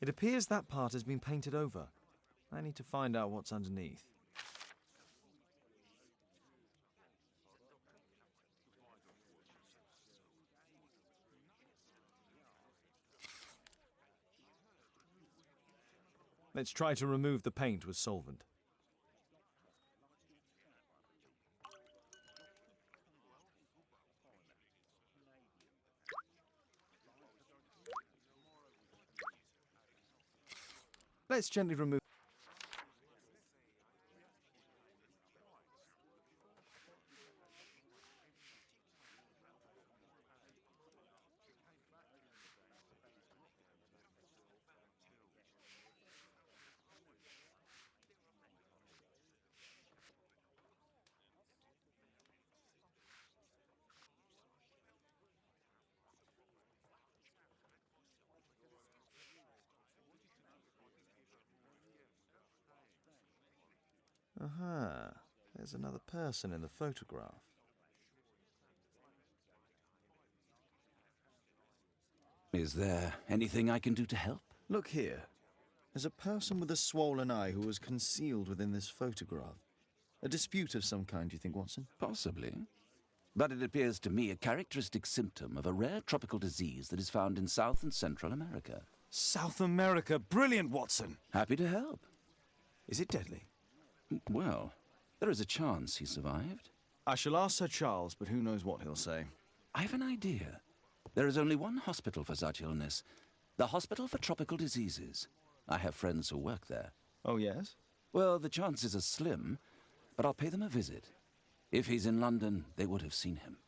It appears that part has been painted over. I need to find out what's underneath. Let's try to remove the paint with solvent. Let's gently remove. Aha, there's another person in the photograph. Is there anything I can do to help? Look here. There's a person with a swollen eye who was concealed within this photograph. A dispute of some kind, do you think, Watson? Possibly. But it appears to me a characteristic symptom of a rare tropical disease that is found in South and Central America. South America! Brilliant, Watson! Happy to help. Is it deadly? Well, there is a chance he survived. I shall ask Sir Charles, but who knows what he'll say. I have an idea. There is only one hospital for such illness. The Hospital for Tropical Diseases. I have friends who work there. Oh, yes? Well, the chances are slim, but I'll pay them a visit. If he's in London, they would have seen him.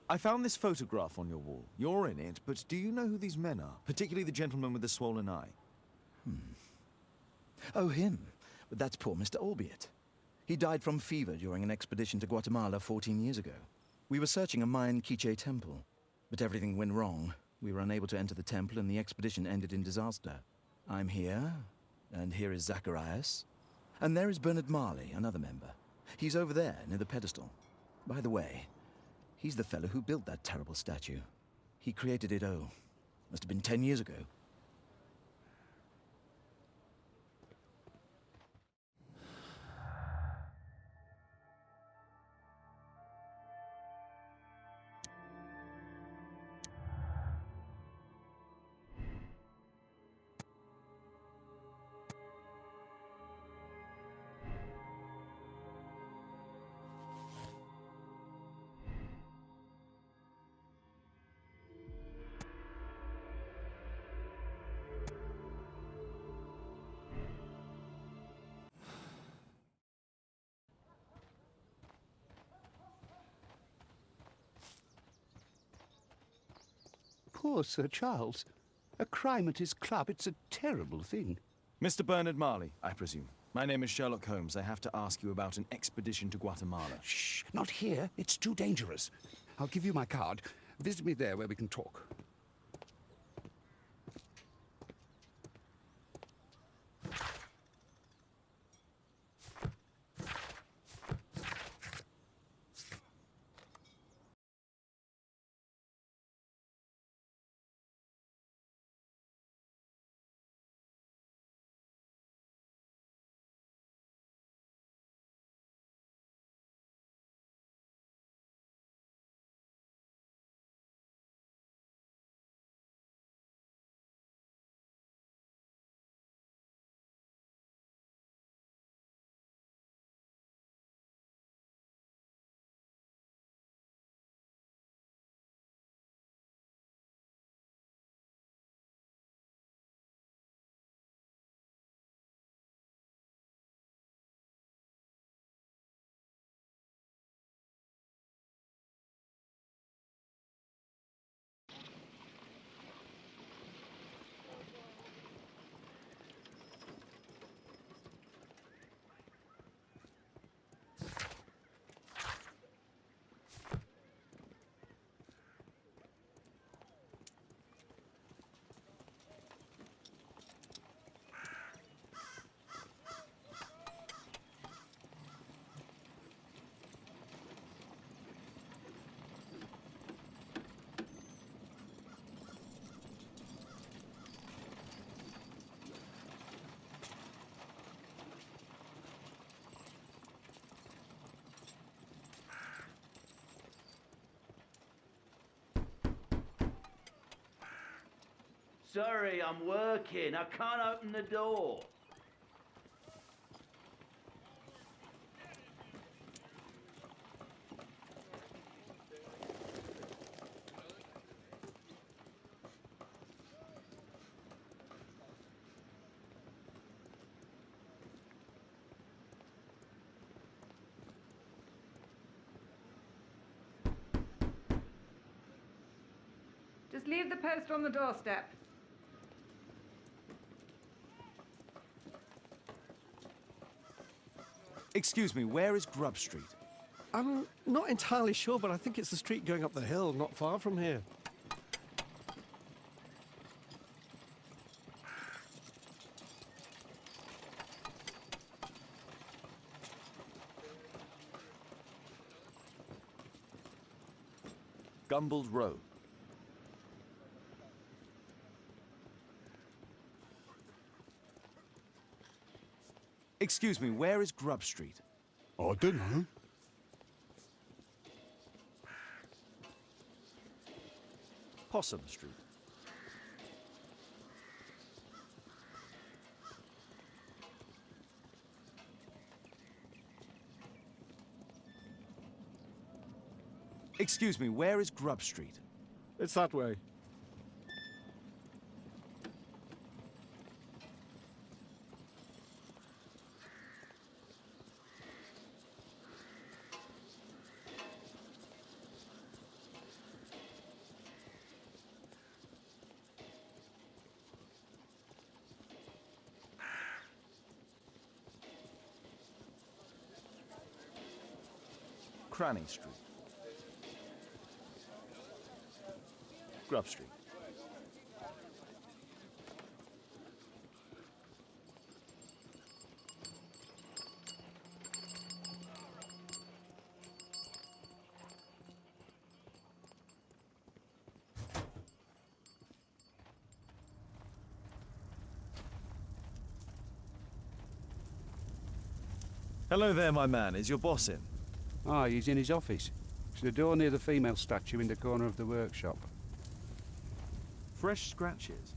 I found this photograph on your wall. You're in it, but do you know who these men are? Particularly the gentleman with the swollen eye. Oh, him. But that's poor Mr. Albiot. He died from fever during an expedition to Guatemala 14 years ago. We were searching a Mayan Quiche temple, but everything went wrong. We were unable to enter the temple and the expedition ended in disaster. I'm here, and here is Zacharias. And there is Bernard Marley, another member. He's over there, near the pedestal. By the way, he's the fellow who built that terrible statue. He created it, must have been 10 years ago. Poor Sir Charles. A crime at his club, it's a terrible thing. Mr. Bernard Marley, I presume. My name is Sherlock Holmes. I have to ask you about an expedition to Guatemala. Shh, not here. It's too dangerous. I'll give you my card. Visit me there where we can talk. Sorry, I'm working. I can't open the door. Just leave the post on the doorstep. Excuse me, where is Grub Street? I'm not entirely sure, but I think it's the street going up the hill, not far from here. Gumballs Road. Excuse me, where is Grub Street? I don't know. Possum Street. Excuse me, where is Grub Street? It's that way. Cranny Street. Grub Street. Hello there, my man. Is your boss in? Ah, he's in his office. It's the door near the female statue in the corner of the workshop. Fresh scratches.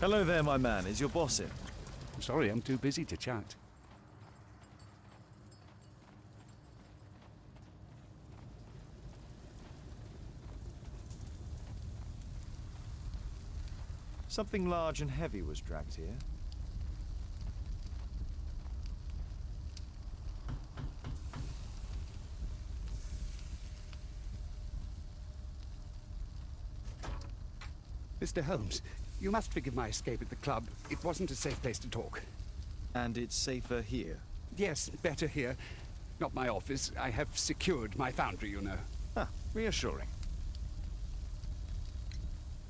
Hello there, my man. Is your boss in? I'm sorry, I'm too busy to chat. Something large and heavy was dragged here. Mr. Holmes, you must forgive my escape at the club. It wasn't a safe place to talk. And it's safer here. Yes, better here. Not my office. I have secured my foundry, you know. Ah, reassuring.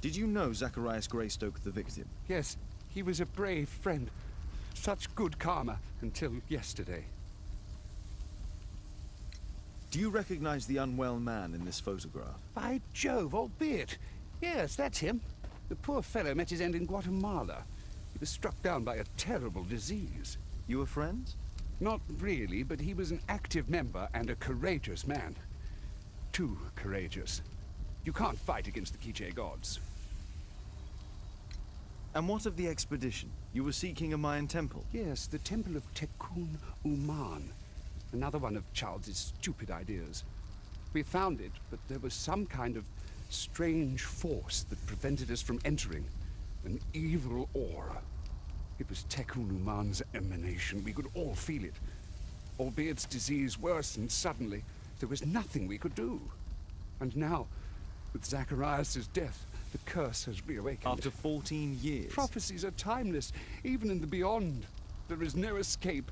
Did you know Zacharias Greystoke, the victim? Yes, he was a brave friend. Such good karma until yesterday. Do you recognize the unwell man in this photograph? By Jove, albeit. Yes, that's him. The poor fellow met his end in Guatemala. He was struck down by a terrible disease. You were friends? Not really, but he was an active member and a courageous man. Too courageous. You can't fight against the Quiche gods. And what of the expedition? You were seeking a Mayan temple? Yes, the temple of Tekun Uman. Another one of Charles's stupid ideas. We found it, but there was some kind of strange force that prevented us from entering. An evil aura. It was Tekun Uman's emanation. We could all feel it. Albiet's disease worsened suddenly. There was nothing we could do. And now, with Zacharias' death, the curse has reawakened. After 14 years? Prophecies are timeless, even in the beyond. There is no escape.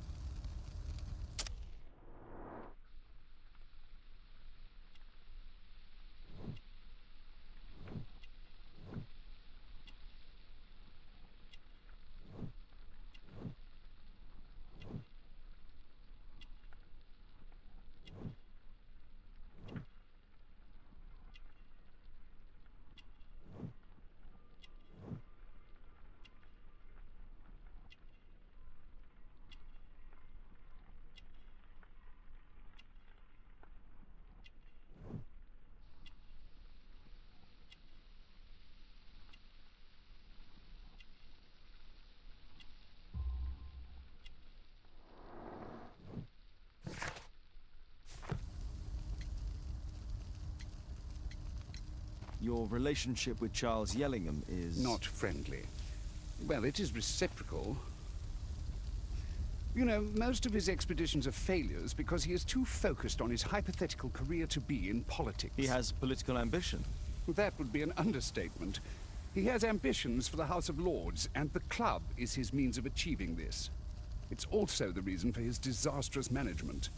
Your relationship with Charles Yellingham is... Not friendly. Well, it is reciprocal. You know, most of his expeditions are failures because he is too focused on his hypothetical career to be in politics. He has political ambition. That would be an understatement. He has ambitions for the House of Lords, and the club is his means of achieving this. It's also the reason for his disastrous management.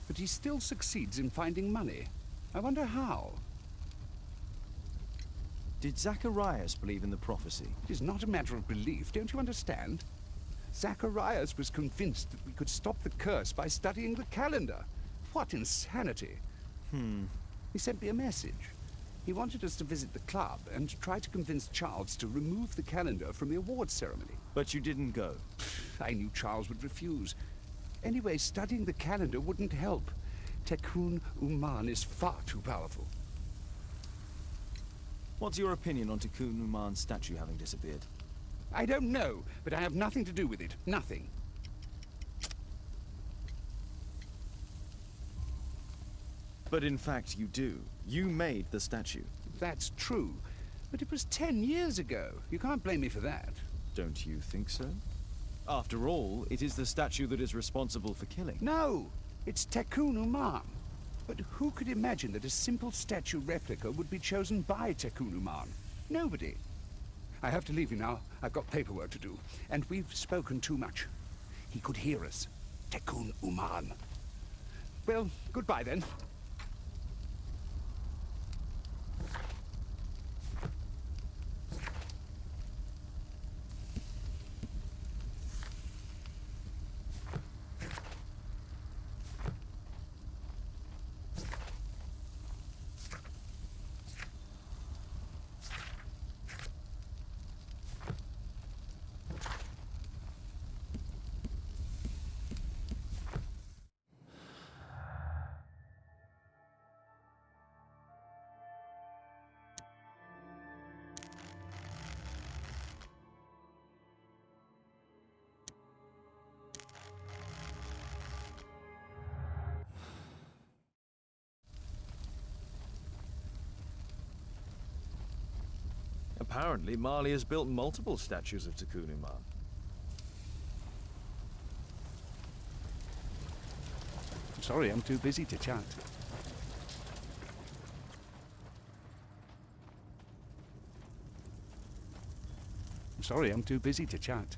But he still succeeds in finding money. I wonder how. Did Zacharias believe in the prophecy? It is not a matter of belief, don't you understand? Zacharias was convinced that we could stop the curse by studying the calendar. What insanity! He sent me a message. He wanted us to visit the club and try to convince Charles to remove the calendar from the awards ceremony. But you didn't go. I knew Charles would refuse. Anyway, studying the calendar wouldn't help. Tekun Uman is far too powerful. What's your opinion on Tekun Uman's statue having disappeared? I don't know, but I have nothing to do with it. Nothing. But in fact you do. You made the statue. That's true. But it was 10 years ago. You can't blame me for that. Don't you think so? After all, it is the statue that is responsible for killing. No! It's Tekun Uman. But who could imagine that a simple statue replica would be chosen by Tekun Uman? Nobody. I have to leave you now. I've got paperwork to do. And we've spoken too much. He could hear us. Tekun Uman. Well, goodbye then. Apparently, Marley has built multiple statues of Tekun Uman. Sorry, I'm too busy to chat. Sorry, I'm too busy to chat.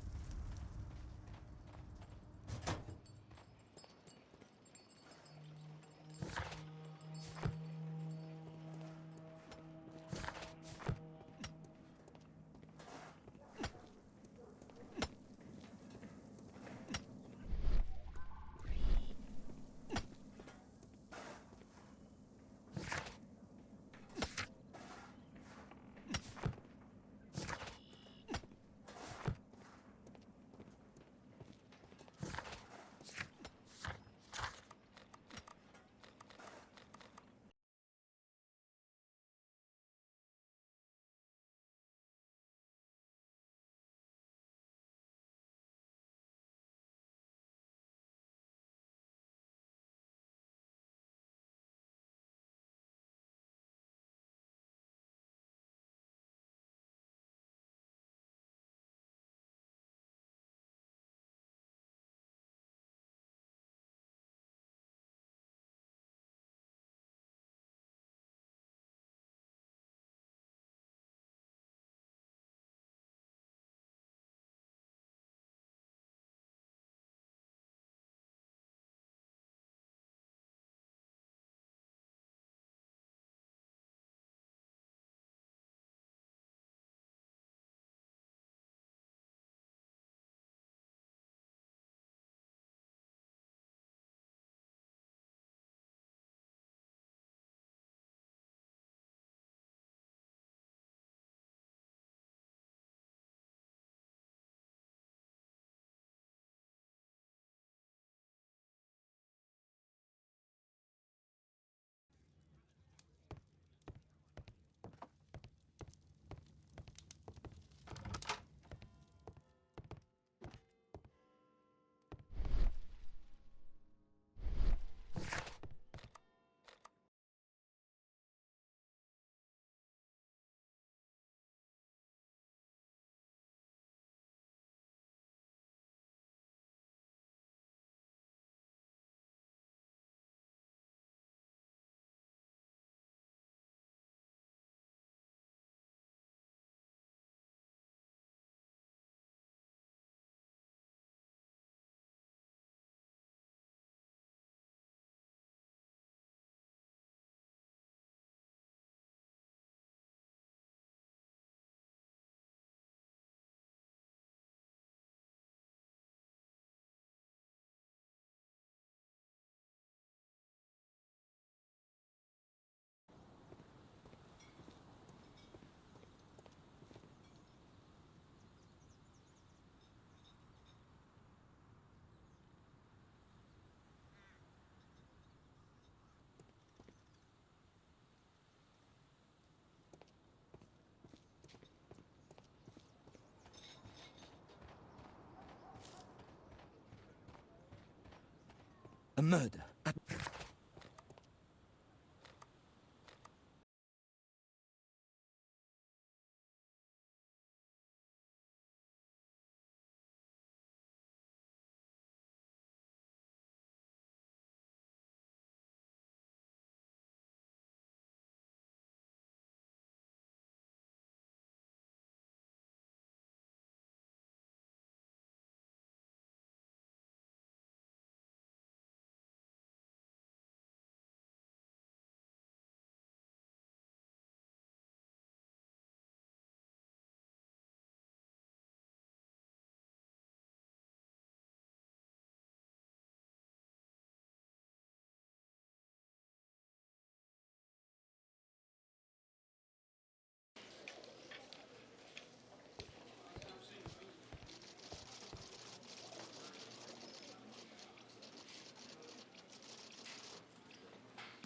A murder.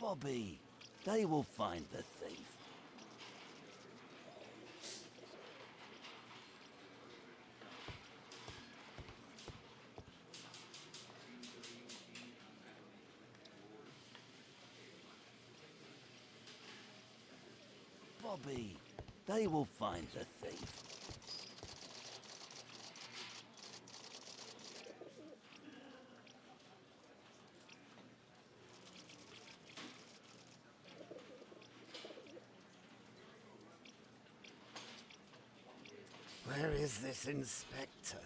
Bobby, they will find the thief. Bobby, they will find the thief. Where is this inspector?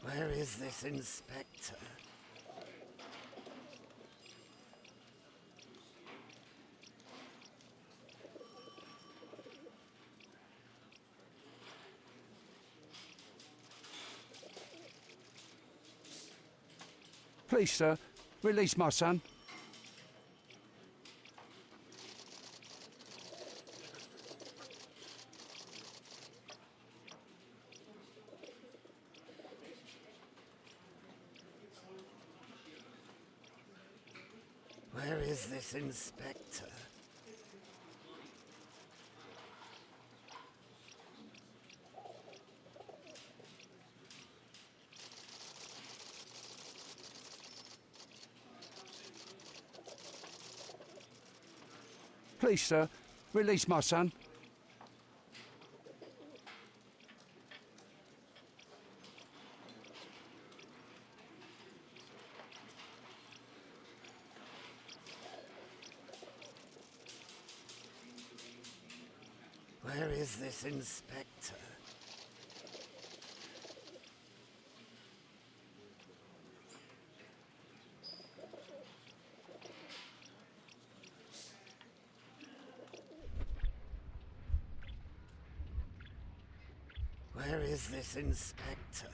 Where is this inspector? Please, sir, release my son. Where is this inspector? Please, sir, release my son. Where is this inspector? Where is this inspector?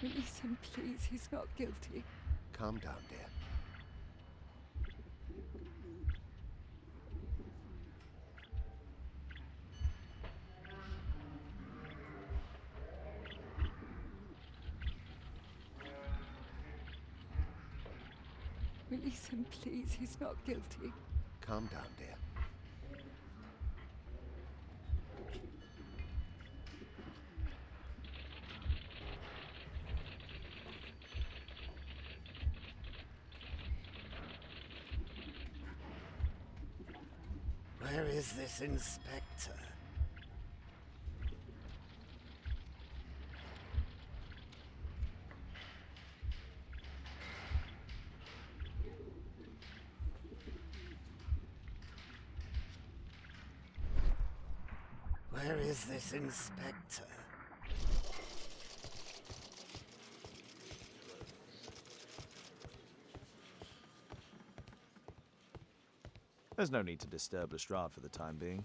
Release him, please. He's not guilty. Calm down, dear. Release him, please. He's not guilty. Calm down, dear. Where is this inspector? Where is this inspector? There's no need to disturb Lestrade for the time being.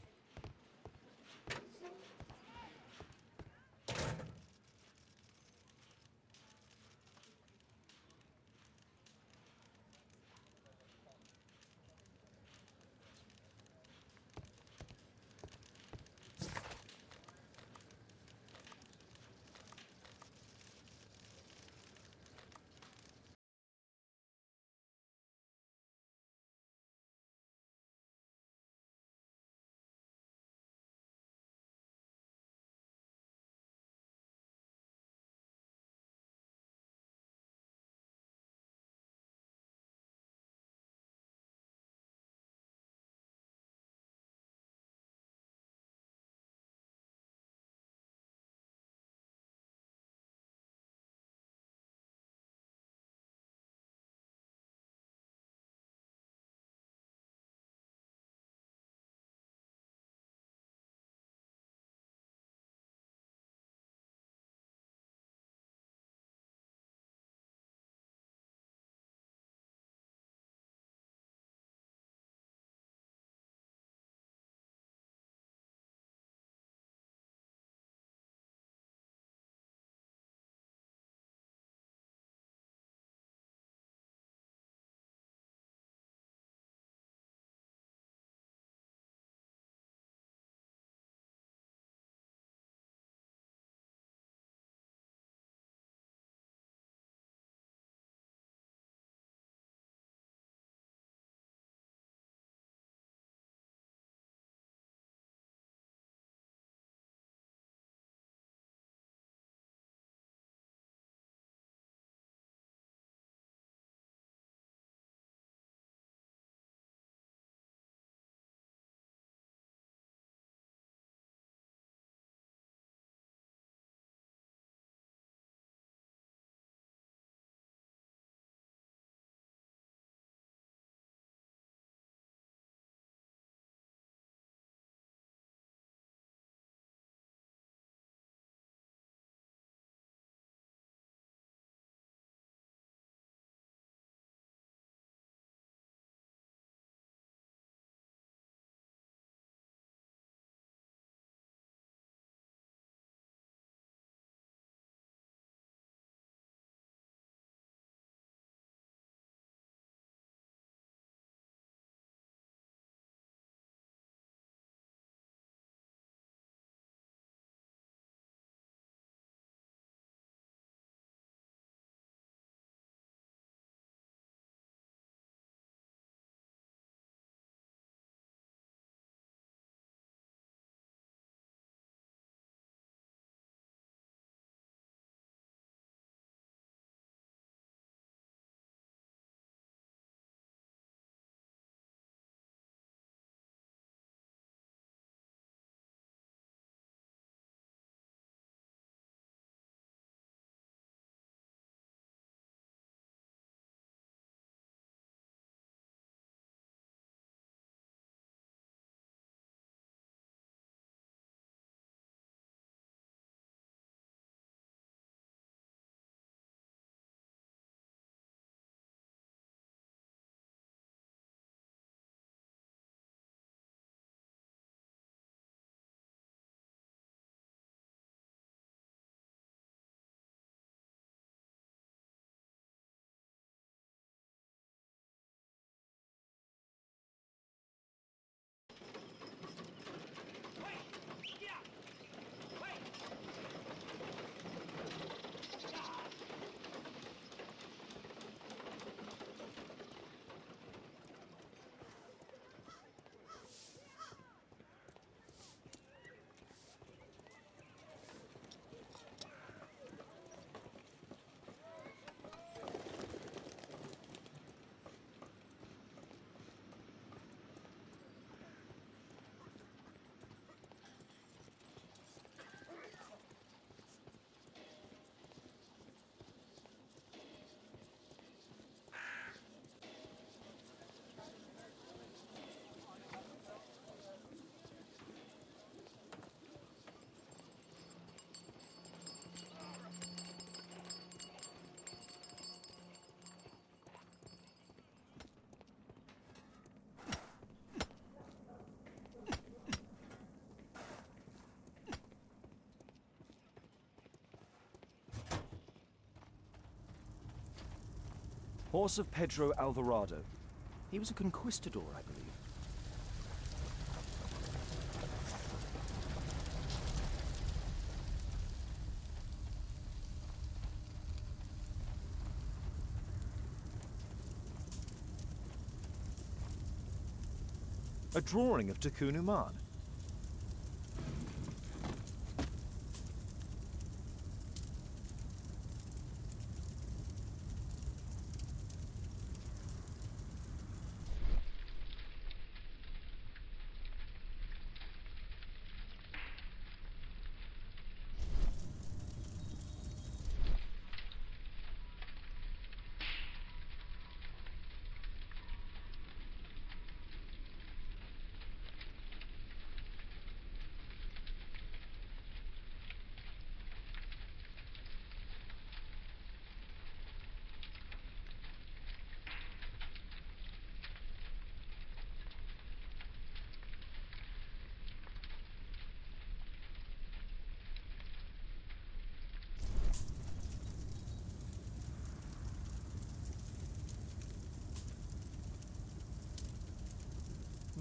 Horse of Pedro Alvarado. He was a conquistador, I believe. A drawing of Tikkun Uman.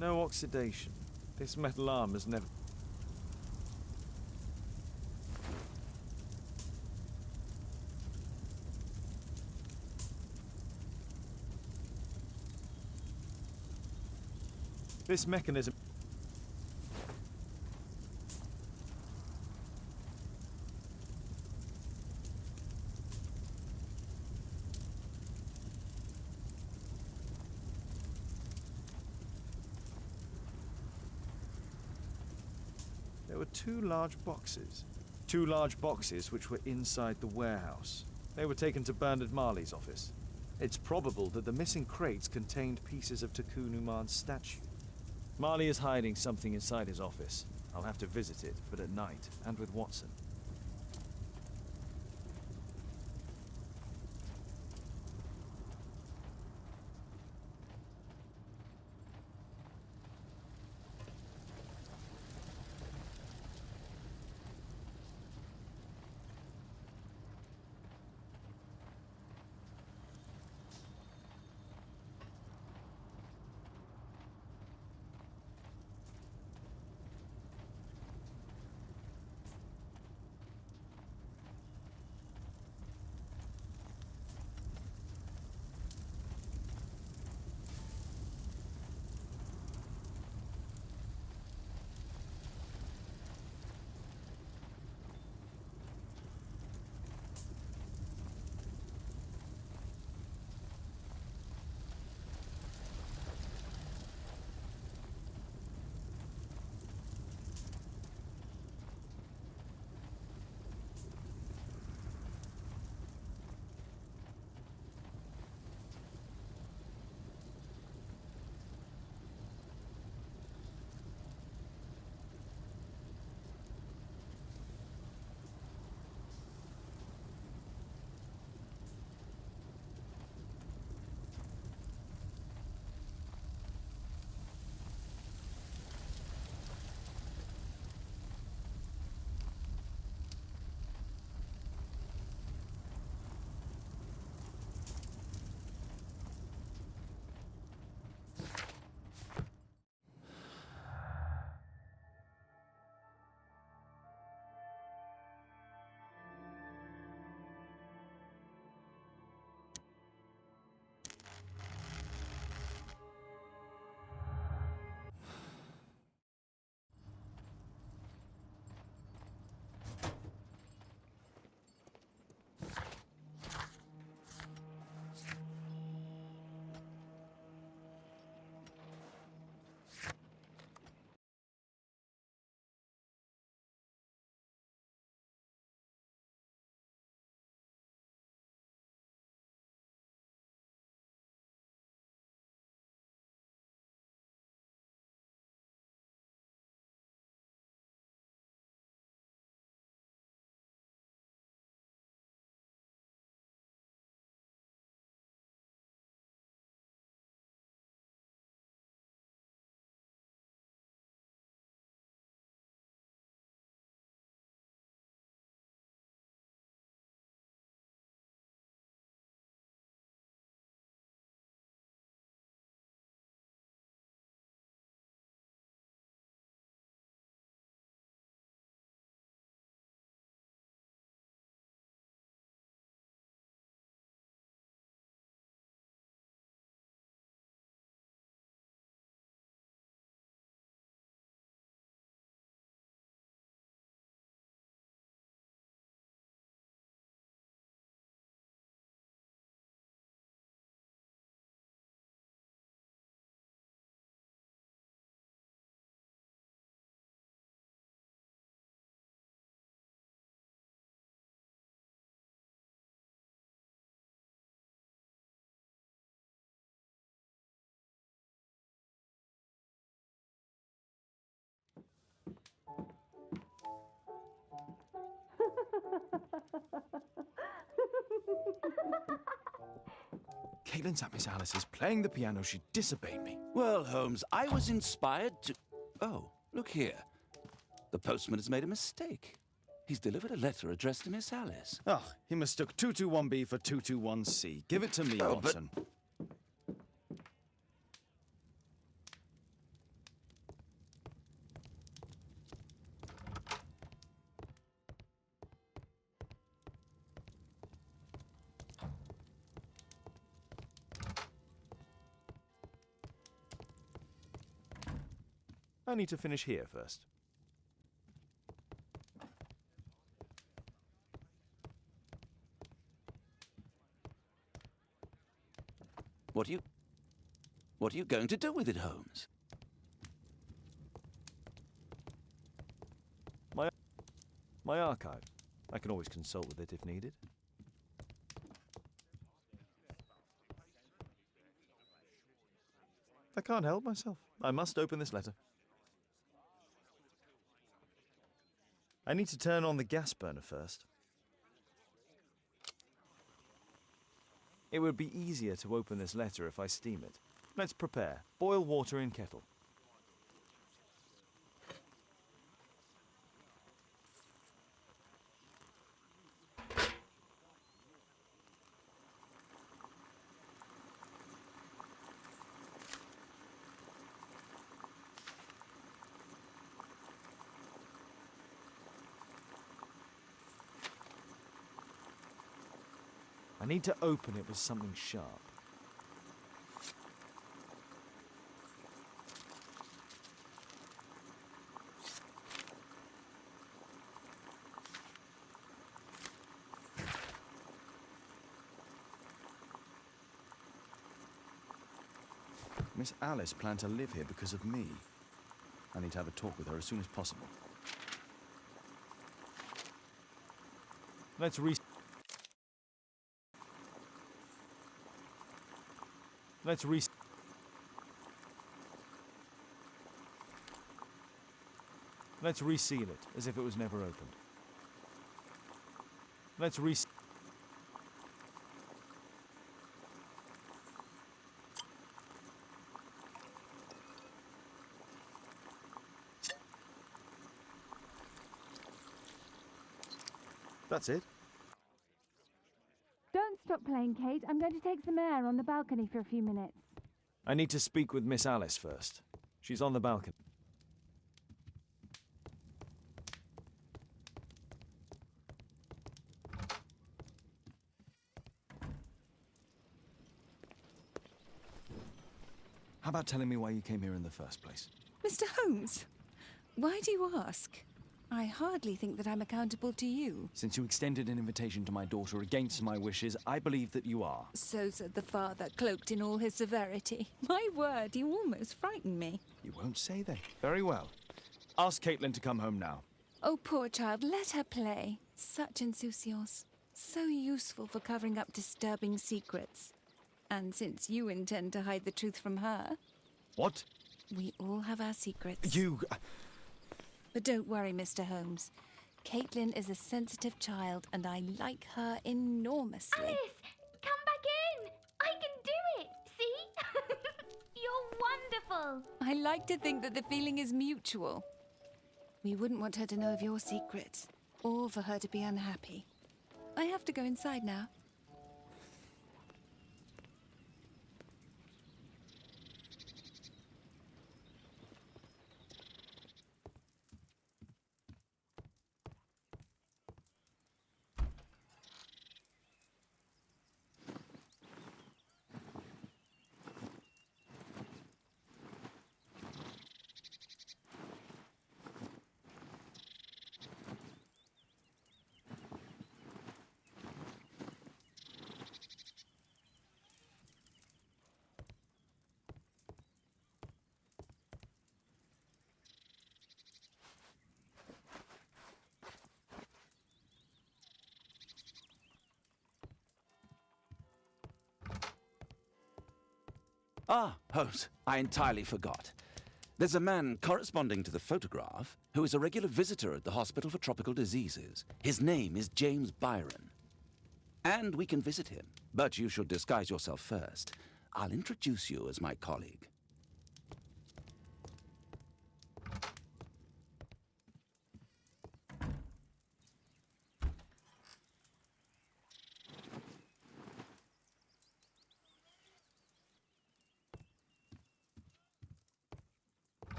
No oxidation. This metal arm has never... This mechanism... There were two large boxes. Two large boxes which were inside the warehouse. They were taken to Bernard Marley's office. It's probable that the missing crates contained pieces of Tikkun Uman's statue. Marley is hiding something inside his office. I'll have to visit it, but at night, and with Watson. Caitlin's at Miss Alice's playing the piano. She disobeyed me. Well, Holmes, I was inspired to... Oh, look here. The postman has made a mistake. He's delivered a letter addressed to Miss Alice. Oh, he mistook 221B for 221C. Give it to me, Oh, but- Watson. I need to finish here first. What are you going to do with it, Holmes? My archive. I can always consult with it if needed. I can't help myself. I must open this letter. I need to turn on the gas burner first. It would be easier to open this letter if I steam it. Let's prepare. Boil water in kettle. I need to open it with something sharp. Miss Alice planned to live here because of me. I need to have a talk with her as soon as possible. Let's reset Let's reseal it as if it was never opened. Let's reseal. That's it. Don't stop playing, Kate. I'm going to take some air on the balcony for a few minutes. I need to speak with Miss Alice first. She's on the balcony. How about telling me why you came here in the first place? Mr. Holmes, why do you ask? I hardly think that I'm accountable to you. Since you extended an invitation to my daughter against my wishes, I believe that you are. So said the father, cloaked in all his severity. My word, you almost frightened me. You won't say then. Very well. Ask Caitlin to come home now. Oh, poor child, let her play. Such insouciance. So useful for covering up disturbing secrets. And since you intend to hide the truth from her... What? We all have our secrets. You... But don't worry, Mr. Holmes. Caitlin is a sensitive child, and I like her enormously. Alice, come back in. I can do it. See? You're wonderful. I like to think that the feeling is mutual. We wouldn't want her to know of your secrets, or for her to be unhappy. I have to go inside now. Ah, Holmes, I entirely forgot. There's a man corresponding to the photograph who is a regular visitor at the Hospital for Tropical Diseases. His name is James Byron. And we can visit him, but you should disguise yourself first. I'll introduce you as my colleague.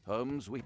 Holmes, we...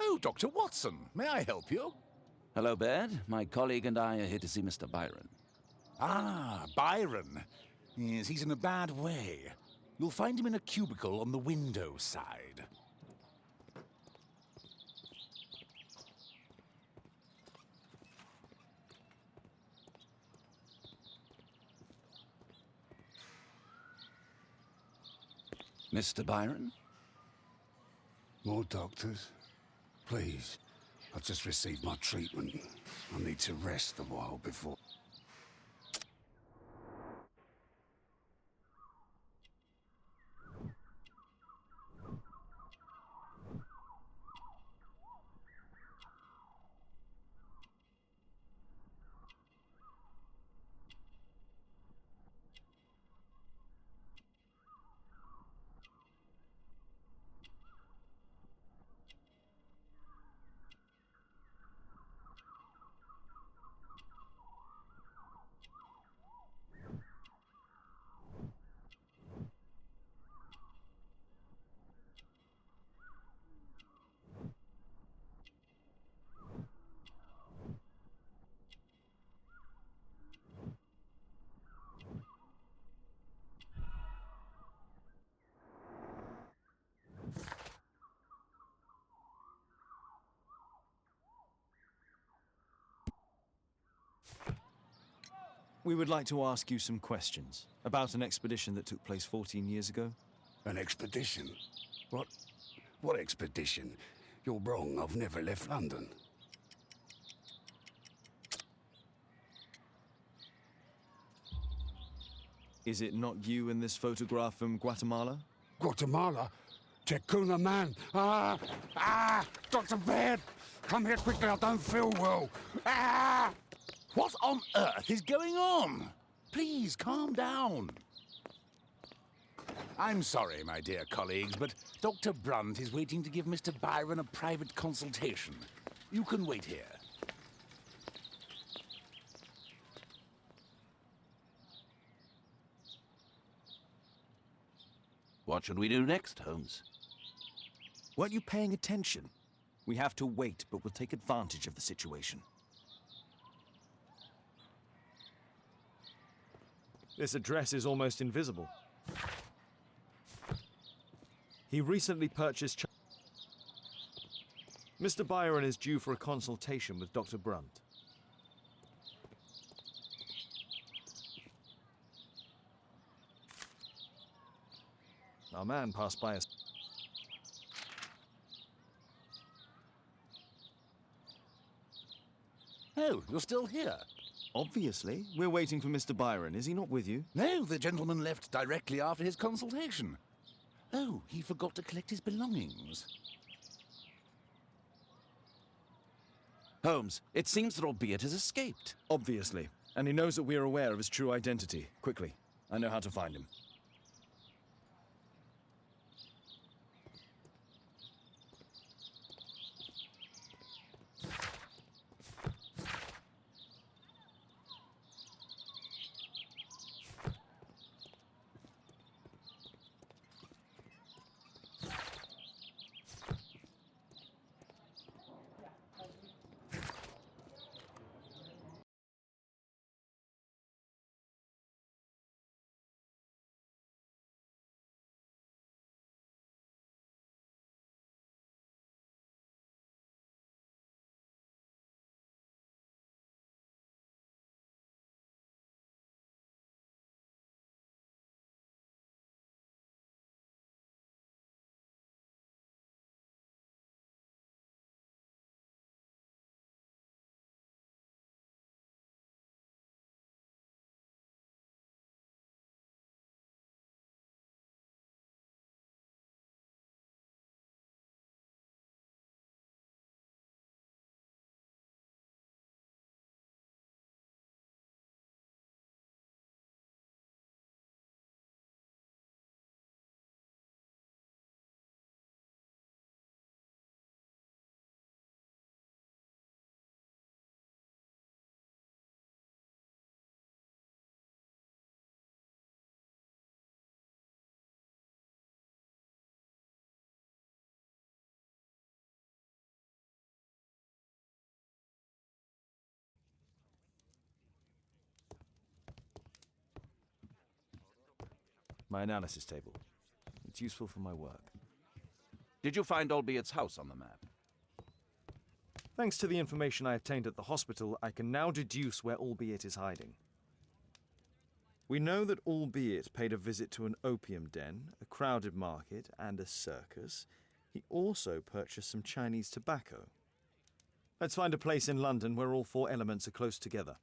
Oh, Dr. Watson, may I help you? Hello, Baird. My colleague and I are here to see Mr. Byron. Ah, Byron. Yes, he's in a bad way. You'll find him in a cubicle on the window side. Mr. Byron? More doctors? Please. I've just received my treatment. I need to rest a while before... We would like to ask you some questions about an expedition that took place 14 years ago. An expedition? What expedition? You're wrong. I've never left London. Is it not you in this photograph from Guatemala? Guatemala? Chekuna man! Dr. Baird! Come here quickly, I don't feel well! What on earth is going on? Please, calm down. I'm sorry, my dear colleagues, but Dr. Brunt is waiting to give Mr. Byron a private consultation. You can wait here. What should we do next, Holmes? Weren't you paying attention? We have to wait, but we'll take advantage of the situation. This address is almost invisible. He recently purchased... Mr. Byron is due for a consultation with Dr. Brunt. Our man passed by us. Oh, you're still here? Obviously. We're waiting for Mr. Byron. Is he not with you? No, the gentleman left directly after his consultation. Oh, he forgot to collect his belongings. Holmes, it seems that Albeit has escaped. Obviously. And he knows that we're aware of his true identity. Quickly. I know how to find him. My analysis table. It's useful for my work. Did you find Albiet's house on the map? Thanks to the information I obtained at the hospital, I can now deduce where Albiet is hiding. We know that Albiet paid a visit to an opium den, a crowded market, and a circus. He also purchased some Chinese tobacco. Let's find a place in London where all four elements are close together.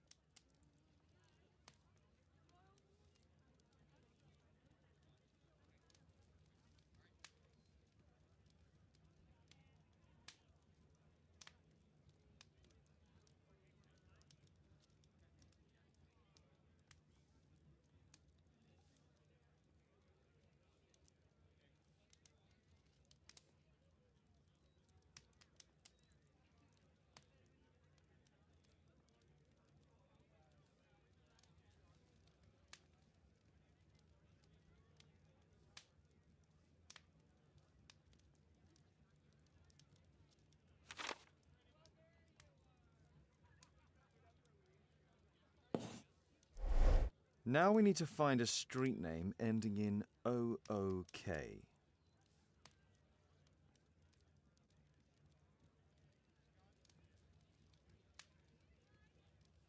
Now we need to find a street name ending in OOK.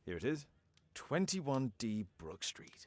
Here it is. 21D Brook Street.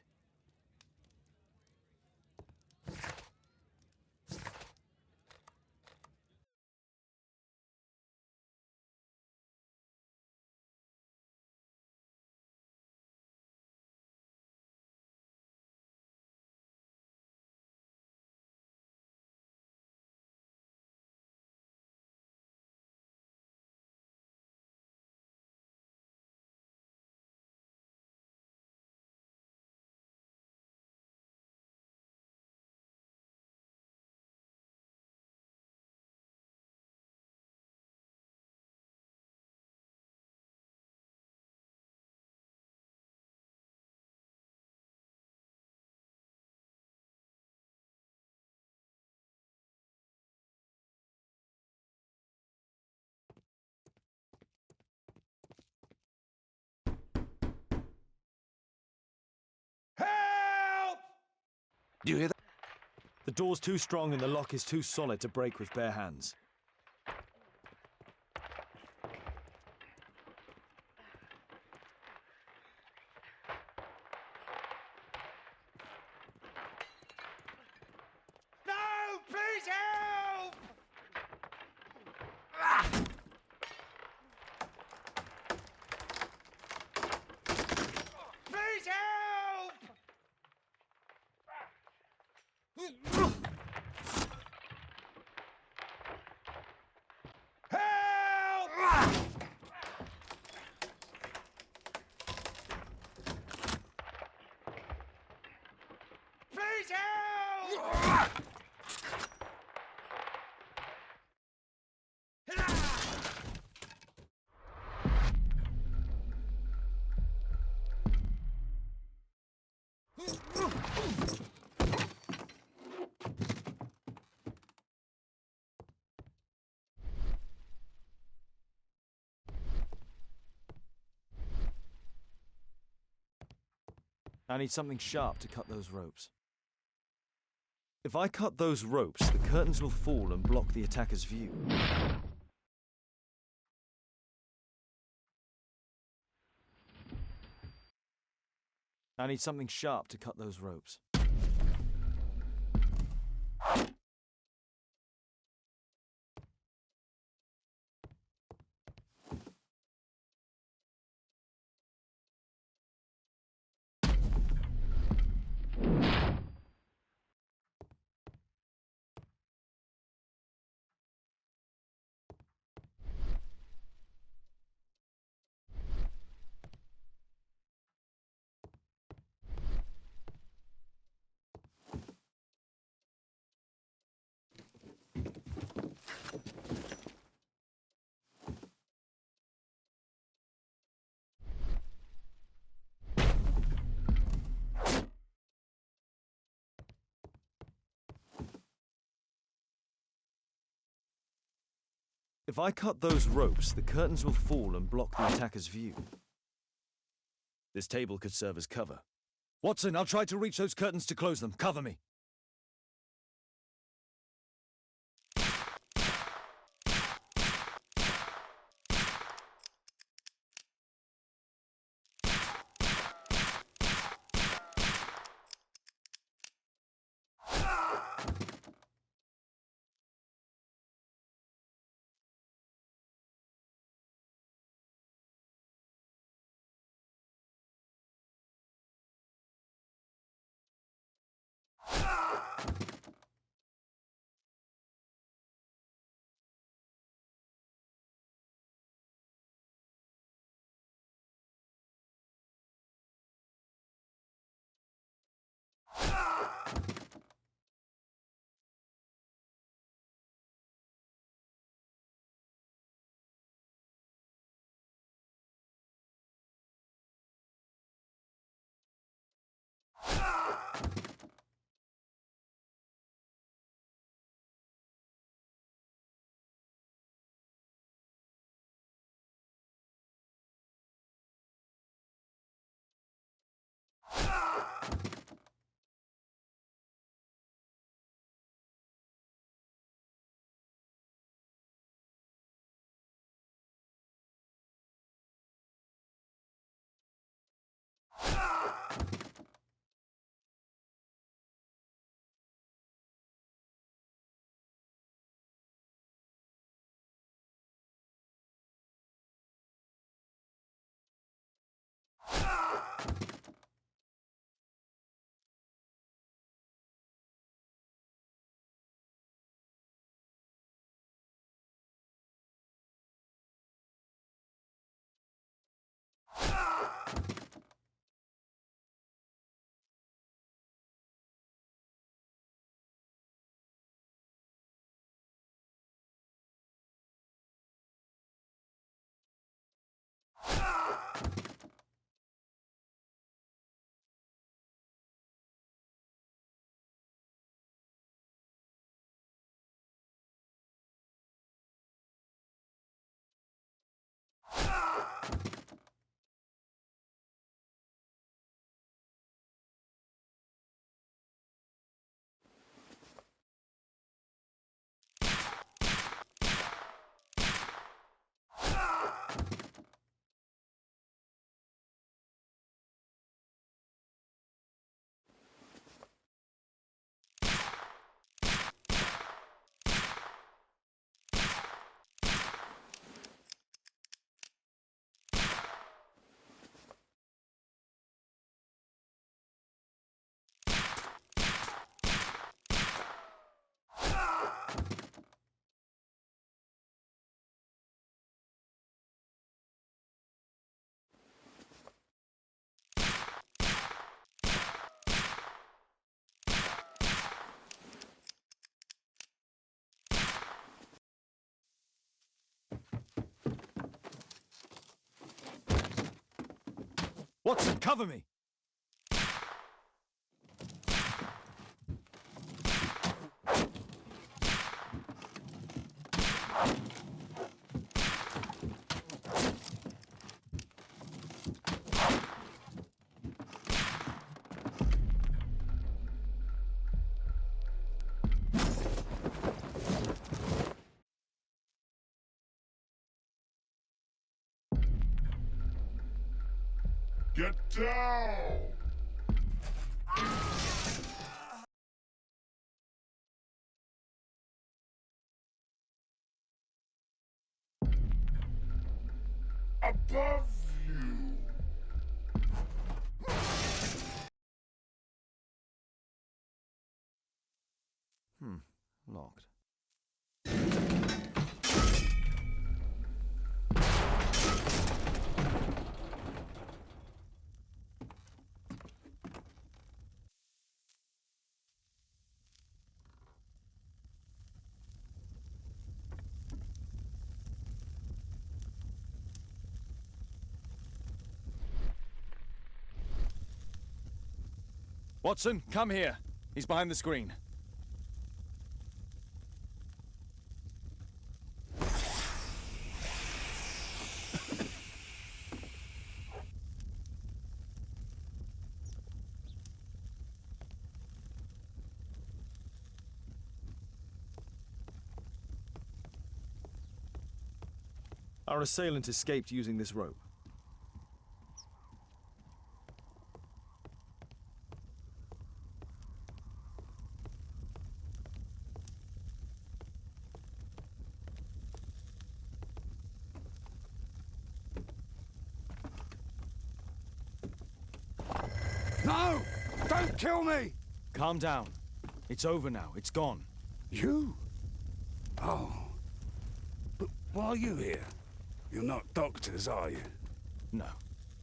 Do you hear that? The door's too strong and the lock is too solid to break with bare hands. No! Please help! Please help! Help! Please help! I need something sharp to cut those ropes. If I cut those ropes, the curtains will fall and block the attacker's view. I need something sharp to cut those ropes. If I cut those ropes, the curtains will fall and block the attacker's view. This table could serve as cover. Watson, I'll try to reach those curtains to close them. Cover me. Watson, cover me! Get down! Above you! Locked. Watson, come here. He's behind the screen. Our assailant escaped using this rope. No! Don't kill me! Calm down. It's over now. It's gone. You? Oh. But why are you here? You're not doctors, are you? No.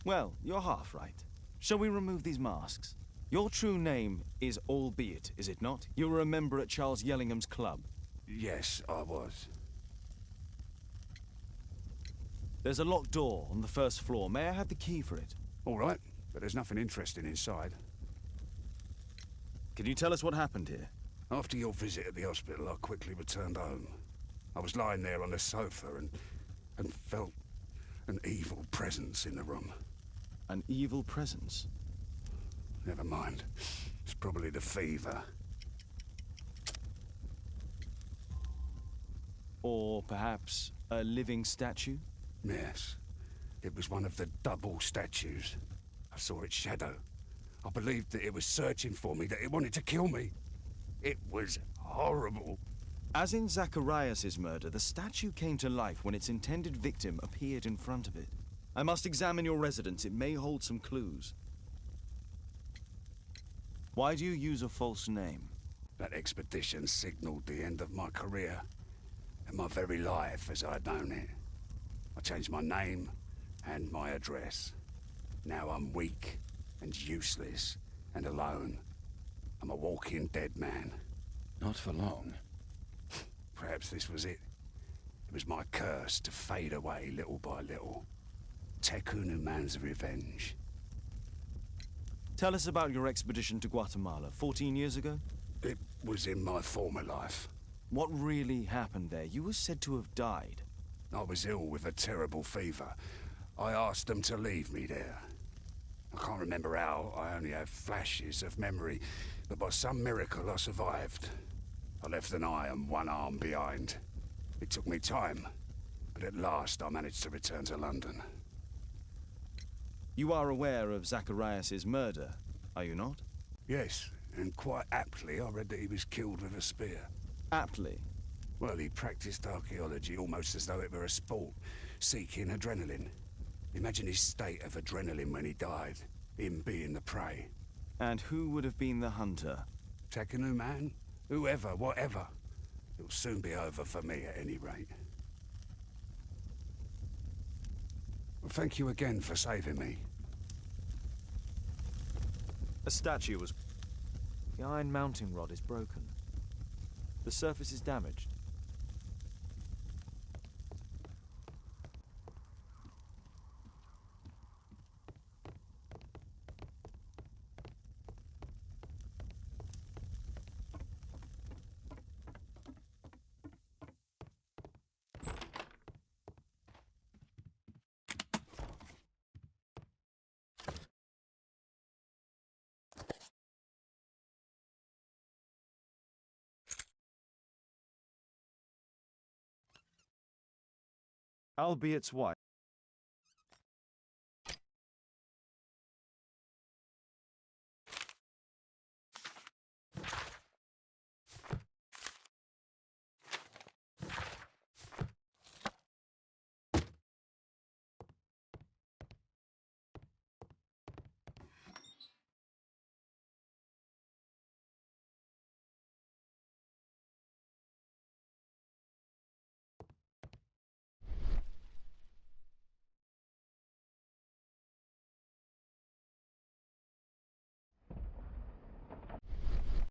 Well, you're half right. Shall we remove these masks? Your true name is Albeit, is it not? You were a member at Charles Yellingham's club. Yes, I was. There's a locked door on the first floor. May I have the key for it? All right, but there's nothing interesting inside. Can you tell us what happened here? After your visit at the hospital, I quickly returned home. I was lying there on the sofa and felt an evil presence in the room. An evil presence? Never mind. It's probably the fever. Or perhaps a living statue? Yes. It was one of the double statues. I saw its shadow. I believed that it was searching for me, that it wanted to kill me. It was horrible. As in Zacharias' murder, the statue came to life when its intended victim appeared in front of it. I must examine your residence. It may hold some clues. Why do you use a false name? That expedition signaled the end of my career, and my very life as I'd known it. I changed my name and my address. Now I'm weak and useless and alone. I'm a walking dead man. Not for long. Perhaps this was it. It was my curse to fade away little by little. Tekunu man's revenge. Tell us about your expedition to Guatemala 14 years ago. It was in my former life. What really happened there? You were said to have died. I was ill with a terrible fever. I asked them to leave me there. I can't remember how. I only have flashes of memory. But by some miracle, I survived. I left an eye and one arm behind. It took me time, but at last I managed to return to London. You are aware of Zacharias' murder, are you not? Yes, and quite aptly I read that he was killed with a spear. Aptly? Well, he practiced archaeology almost as though it were a sport, seeking adrenaline. Imagine his state of adrenaline when he died, him being the prey. And who would have been the hunter? Tekunu man? Whoever, whatever. It'll soon be over for me at any rate. Well, thank you again for saving me. A statue was... The iron mounting rod is broken. The surface is damaged. Albiet's wife.